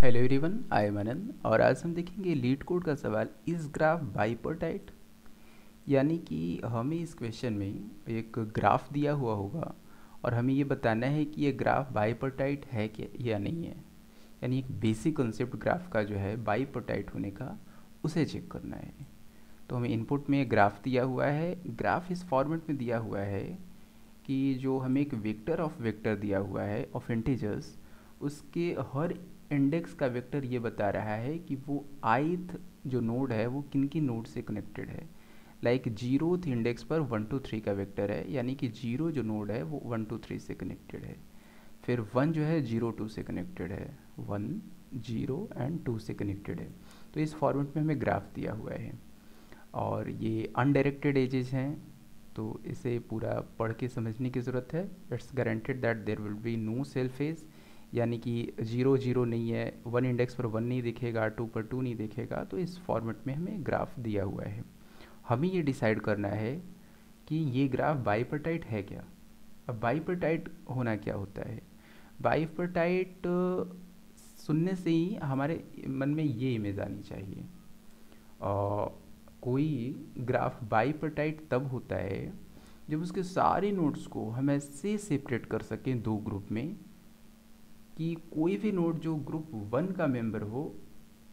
Hello everyone, I am आनंद और आज हम देखेंगे लीड कोड का सवाल इस ग्राफ बाइपर्टाइट। यानी कि हमें इस क्वेश्चन में एक ग्राफ दिया हुआ होगा और हमें ये बताना है कि ये ग्राफ बाइपर्टाइट है क्या या नहीं है। यानी एक बेसिक कंसेप्ट ग्राफ का जो है बाइपर्टाइट होने का, उसे चेक करना है। तो हमें इनपुट में ग्राफ दिया हुआ है। ग्राफ इस फॉर्मेट में दिया हुआ है कि जो हमें एक वेक्टर ऑफ वेक्टर दिया हुआ है ऑफ इंटीजर्स, उसके हर इंडेक्स का वेक्टर ये बता रहा है कि वो ith जो नोड है वो किन किन नोड से कनेक्टेड है। लाइक जीरोथ इंडेक्स पर 1 2 3 का वेक्टर है, यानी कि जीरो जो नोड है वो 1 2 3 से कनेक्टेड है। फिर 1 जो है 0 2 से कनेक्टेड है, 1 0 एंड 2 से कनेक्टेड है। तो इस फॉर्मेट में हमें ग्राफ दिया हुआ है और ये अनडायरेक्टेड एजेस हैं, तो इसे पूरा पढ़ के समझने की ज़रूरत है। It's guaranteed that there will be no self edge, यानी कि 0 0 नहीं है, 1 इंडेक्स पर 1 नहीं दिखेगा, 2 पर 2 नहीं दिखेगा। तो इस फॉर्मेट में हमें ग्राफ दिया हुआ है। हमें ये डिसाइड करना है कि ये ग्राफ बाइपर्टाइट है क्या। अब बाइपर्टाइट होना क्या होता है? बाइपर्टाइट सुनने से ही हमारे मन में ये इमेज आनी चाहिए। कोई ग्राफ बाइपर्टाइट तब होता है जब उसके सारे नोड्स को हम ऐसे सेपरेट कर सकें दो ग्रुप में कि कोई भी नोड जो ग्रुप 1 का मेंबर हो,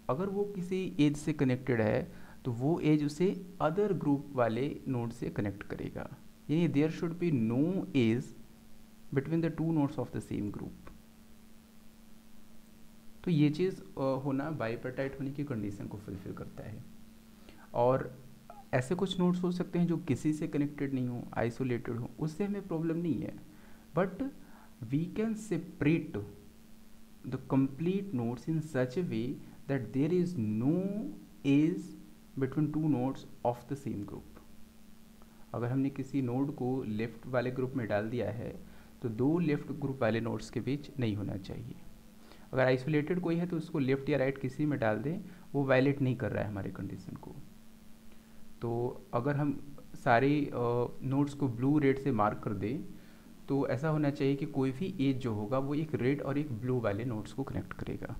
अगर वो किसी एज से कनेक्टेड है तो वो एज उसे अदर ग्रुप वाले नोड से कनेक्ट करेगा। यानी there should be no edge between the two nodes of the same group. तो ये चीज़ होना बाइपर्टाइट होने की कंडीशन को फुलफिल करता है। और ऐसे कुछ नोड्स हो सकते हैं जो किसी से कनेक्टेड नहीं हो, आइसोलेटेड हो, उससे हमें प्रॉब्लम नहीं है। But we can separate the complete nodes in such a way that there is no edge between two nodes of the same group. अगर हमने किसी नोड को लेफ्ट वाले ग्रुप में डाल दिया है तो दो लेफ्ट ग्रुप वाले नोड्स के बीच नहीं होना चाहिए। अगर आइसोलेटेड कोई है तो उसको लेफ्ट या राइट किसी में डाल दें, वो वायलेट नहीं कर रहा है हमारे कंडीशन को। तो अगर हम सारे नोड्स को ब्लू रेड से मार्क कर दें तो ऐसा होना चाहिए कि कोई भी एज जो होगा वो एक रेड और एक ब्लू वाले नोड्स को कनेक्ट करेगा।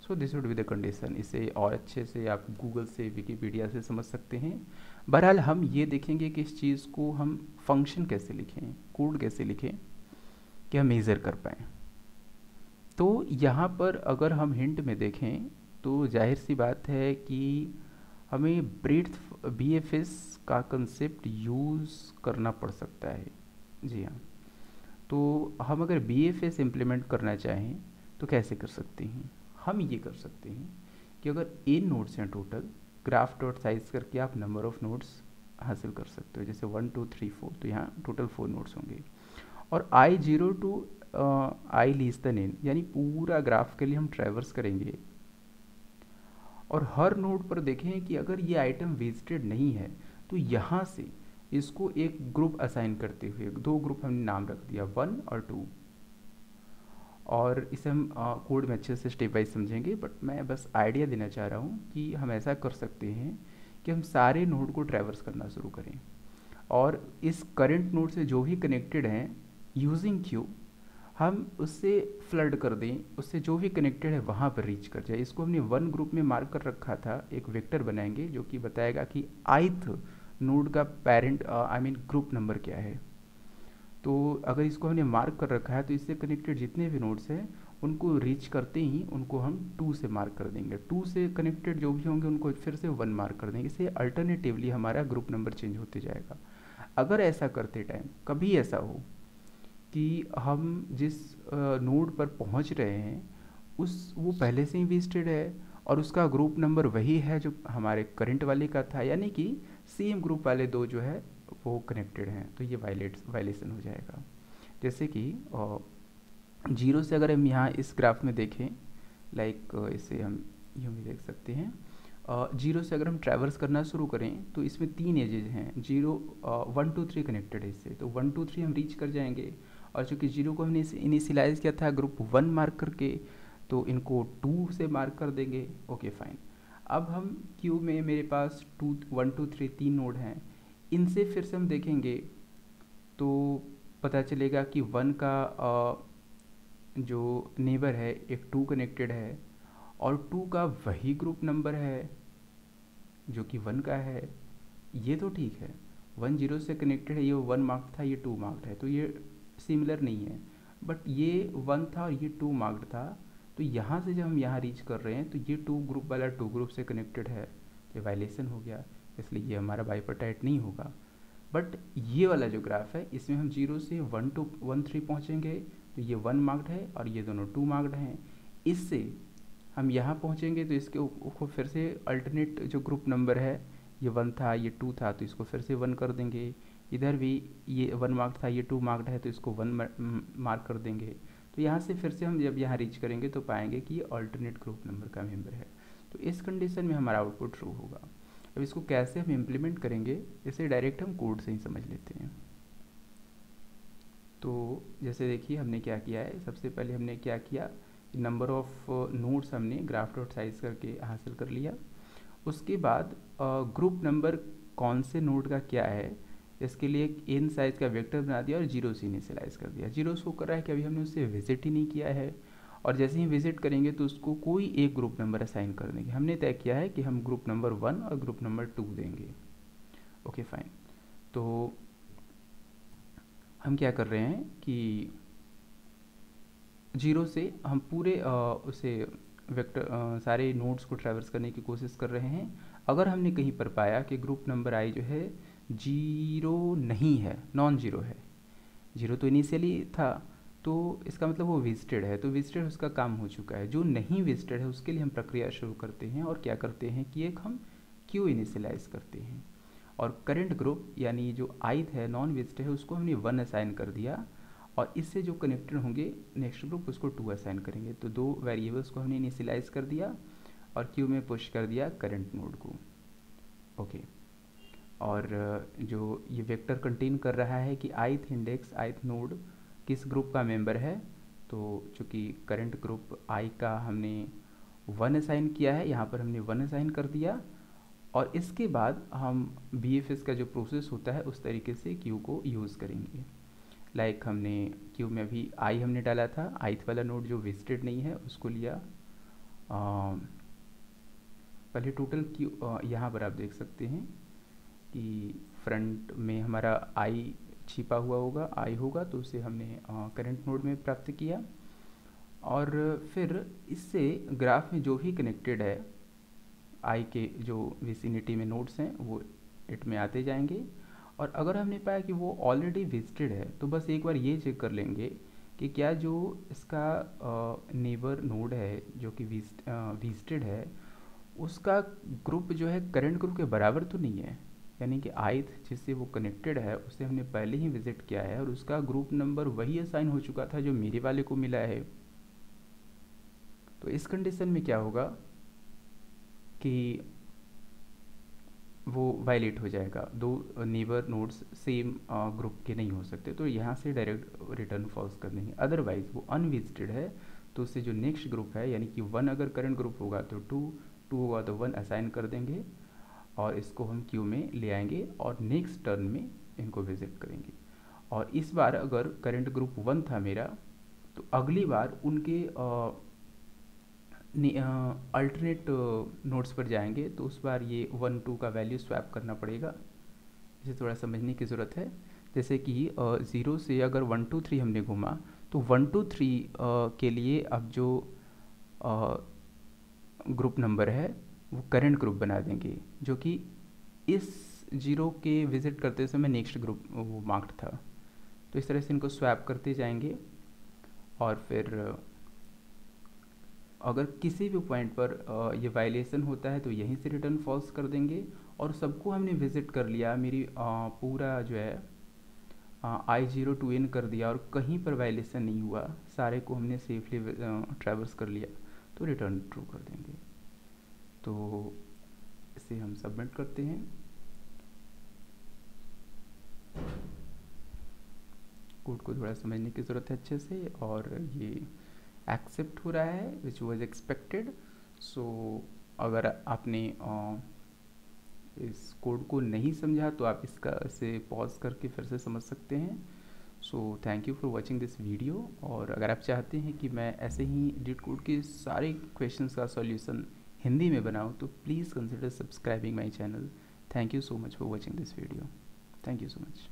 So this would be the condition. इसे और अच्छे से आप गूगल से, विकीपीडिया से समझ सकते हैं। बहरहाल हम ये देखेंगे कि इस चीज़ को हम फंक्शन कैसे लिखें, कोड कैसे लिखें कि हम मेज़र कर पाएँ। तो यहाँ पर अगर हम हिंट में देखें तो जाहिर सी बात है कि हमें ब्रीथ BFS का कंसेप्ट यूज़ करना पड़ सकता है। जी हाँ। तो हम अगर BFS इम्प्लीमेंट करना चाहें तो कैसे कर सकते हैं? हम ये कर सकते हैं कि अगर n नोड्स हैं टोटल, ग्राफ डॉट साइज करके आप नंबर ऑफ़ नोड्स हासिल कर सकते हो। जैसे 1 2 3 4, तो यहाँ टोटल 4 नोड्स होंगे। और I0 to I less than n, यानी पूरा ग्राफ के लिए हम ट्रैवर्स करेंगे और हर नोड पर देखें कि अगर ये आइटम विजिटेड नहीं है तो यहाँ से इसको एक ग्रुप असाइन करते हुए दो ग्रुप हमने नाम रख दिया, 1 और 2। और इसे हम कोड में अच्छे से स्टेप वाइज समझेंगे, बट मैं बस आइडिया देना चाह रहा हूँ कि हम ऐसा कर सकते हैं कि हम सारे नोड को ट्रैवर्स करना शुरू करें और इस करंट नोड से जो भी कनेक्टेड हैं यूजिंग क्यू हम उससे फ्लड कर दें, उससे जो भी कनेक्टेड है वहाँ पर रीच कर जाए। इसको हमने 1 ग्रुप में मार्क कर रखा था। एक वेक्टर बनाएंगे जो कि बताएगा कि ith नोड का parent I mean group number क्या है। तो अगर इसको हमने मार्क कर रखा है तो इससे कनेक्टेड जितने भी नोड्स हैं उनको रीच करते ही उनको हम 2 से मार्क कर देंगे। 2 से कनेक्टेड जो भी होंगे उनको फिर से 1 मार्क कर देंगे। इससे अल्टरनेटिवली हमारा ग्रुप नंबर चेंज होते जाएगा। अगर ऐसा करते टाइम कभी ऐसा हो कि हम जिस नोड पर पहुंच रहे हैं उस वो पहले से ही विजिटेड है और उसका ग्रुप नंबर वही है जो हमारे करंट वाले का था, यानी कि सेम ग्रुप वाले दो जो है वो कनेक्टेड हैं, तो ये वायलेशन हो जाएगा। जैसे कि जीरो से अगर हम यहाँ इस ग्राफ में देखें, लाइक इसे हम यूँ भी देख सकते हैं। जीरो से अगर हम ट्रैवर्स करना शुरू करें तो इसमें 3 एजेज हैं। 1 2 3 कनेक्टेड है इससे, तो 1 2 3 हम रीच कर जाएंगे। और चूँकि जीरो को हमने इनिशियलाइज किया था ग्रुप 1 मार्क करके, तो इनको 2 से मार्क कर देंगे। Okay fine. अब हम क्यू में मेरे पास 1 2 3 3 नोड हैं, इनसे फिर से हम देखेंगे तो पता चलेगा कि 1 का जो नेबर है एक 2 कनेक्टेड है और 2 का वही ग्रुप नंबर है जो कि 1 का है, ये तो ठीक है। 1 0 से कनेक्टेड है, ये 1 मार्क्ड था, ये 2 मार्क्ड है, तो ये सिमिलर नहीं है। बट ये 1 था और ये 2 मार्क्ड था, तो यहाँ से जब हम यहाँ रीच कर रहे हैं तो ये 2 ग्रुप वाला 2 ग्रुप से कनेक्टेड है, तो ये वायलेशन हो गया, इसलिए ये हमारा बाइपर्टाइट नहीं होगा। बट ये वाला जो ग्राफ है इसमें हम 0 से 1 टू 1 3 पहुँचेंगे, तो ये 1 मार्क्ड है और ये दोनों 2 मार्क्ड हैं। इससे हम यहाँ पहुँचेंगे तो इसके को फिर से अल्टरनेट जो ग्रुप नंबर है, ये 1 था ये 2 था, तो इसको फिर से 1 कर देंगे। इधर भी ये 1 मार्क था, ये 2 मार्क्ड है, तो इसको 1 मार्क कर देंगे। तो यहाँ से फिर से हम जब यहाँ रीच करेंगे तो पाएंगे कि ये अल्टरनेट ग्रुप नंबर का मेंबर है। तो इस कंडीशन में हमारा आउटपुट ट्रू होगा। अब इसको कैसे हम इम्प्लीमेंट करेंगे, इसे डायरेक्ट हम कोड से ही समझ लेते हैं। तो जैसे देखिए हमने क्या किया है, सबसे पहले हमने क्या किया, नंबर ऑफ नोड्स हमने ग्राफ डॉट साइज करके हासिल कर लिया। उसके बाद ग्रुप नंबर कौन से नोड का क्या है, इसके लिए एक n साइज का वेक्टर बना दिया और 0 से इनिशियलाइज कर दिया। 0 शो कर रहा है कि अभी हमने उससे विजिट ही नहीं किया है, और जैसे ही विजिट करेंगे तो उसको कोई एक ग्रुप नंबर असाइन कर देंगे। हमने तय किया है कि हम ग्रुप नंबर 1 और ग्रुप नंबर 2 देंगे। Okay fine. तो हम क्या कर रहे हैं कि 0 से हम पूरे उसे वेक्टर सारे नोड्स को ट्रैवर्स करने की कोशिश कर रहे हैं। अगर हमने कहीं पर पाया कि ग्रुप नंबर आई जो है 0 नहीं है, नॉन जीरो है, 0 तो इनिशियली था, तो इसका मतलब वो विजिटेड है, तो विजिटेड उसका काम हो चुका है। जो नहीं विजिटेड है उसके लिए हम प्रक्रिया शुरू करते हैं और क्या करते हैं कि एक हम क्यू इनिशियलाइज करते हैं, और करेंट ग्रुप यानी जो आइथ है नॉन विजिटेड है उसको हमने 1 असाइन कर दिया, और इससे जो कनेक्टेड होंगे नेक्स्ट ग्रुप उसको 2 असाइन करेंगे। तो 2 वेरिएबल्स को हमने इनिशियलाइज कर दिया और क्यू में पुश कर दिया करंट नोड को। ओके, और जो ये वेक्टर कंटेन कर रहा है कि आइथ इंडेक्स आइथ नोड किस ग्रुप का मेंबर है, तो चूँकि करंट ग्रुप आई का हमने 1 असाइन किया है, यहाँ पर हमने 1 असाइन कर दिया, और इसके बाद हम BFS का जो प्रोसेस होता है उस तरीके से क्यू को यूज़ करेंगे। लाइक हमने क्यू में अभी आई हमने डाला था, आइथ वाला नोड जो विजिटेड नहीं है उसको लिया। पहले टोटल क्यू यहाँ पर आप देख सकते हैं कि फ्रंट में हमारा आई छिपा हुआ होगा, आई होगा, तो उसे हमने करंट नोड में प्राप्त किया, और फिर इससे ग्राफ में जो भी कनेक्टेड है आई के जो विसिनिटी में नोड्स हैं वो इट में आते जाएंगे। और अगर हमने पाया कि वो ऑलरेडी विजिटेड है तो बस एक बार ये चेक कर लेंगे कि क्या जो इसका नेबर नोड है जो कि विजिटेड है उसका ग्रुप जो है करंट ग्रुप के बराबर तो नहीं है, यानी कि आइथ जिससे वो कनेक्टेड है उसे हमने पहले ही विजिट किया है और उसका ग्रुप नंबर वही असाइन हो चुका था जो मेरे वाले को मिला है। तो इस कंडीशन में क्या होगा कि वो वायलेट हो जाएगा, दो नेबर नोड्स सेम ग्रुप के नहीं हो सकते, तो यहाँ से डायरेक्ट रिटर्न फॉल्स कर देंगे। अदरवाइज वो अनविजिटेड है तो उससे जो नेक्स्ट ग्रुप है यानी कि 1 अगर करंट ग्रुप होगा तो 2, 2 होगा तो 1 असाइन कर देंगे, और इसको हम क्यू में ले आएंगे और नेक्स्ट टर्न में इनको विजिट करेंगे। और इस बार अगर करंट ग्रुप 1 था मेरा, तो अगली बार उनके अल्टरनेट नोड्स पर जाएंगे तो उस बार ये 1 2 का वैल्यू स्वैप करना पड़ेगा। इसे थोड़ा समझने की ज़रूरत है। जैसे कि 0 से अगर 1 2 3 हमने घूमा तो 1 2 3 के लिए अब जो ग्रुप नंबर है वो करंट ग्रुप बना देंगे जो कि इस 0 के विज़िट करते समय नेक्स्ट ग्रुप वो मार्क्ड था। तो इस तरह से इनको स्वैप करते जाएंगे, और फिर अगर किसी भी पॉइंट पर ये वायलेशन होता है तो यहीं से रिटर्न फॉल्स कर देंगे। और सबको हमने विजिट कर लिया, मेरी पूरा जो है I0 to N कर दिया और कहीं पर वायलेशन नहीं हुआ, सारे को हमने सेफली ट्रैवर्स कर लिया, तो रिटर्न ट्रू कर देंगे। तो इसे हम सबमिट करते हैं। कोड को थोड़ा समझने की ज़रूरत है अच्छे से, और ये एक्सेप्ट हो रहा है विच वॉज एक्सपेक्टेड। सो अगर आपने इस कोड को नहीं समझा तो आप इसका इसे पॉज करके फिर से समझ सकते हैं। So thank you for watching this video. और अगर आप चाहते हैं कि मैं ऐसे ही लीड कोड के सारे क्वेश्चंस का सॉल्यूशन हिंदी में बनाऊं तो please consider subscribing my channel. Thank you so much for watching this video. Thank you so much.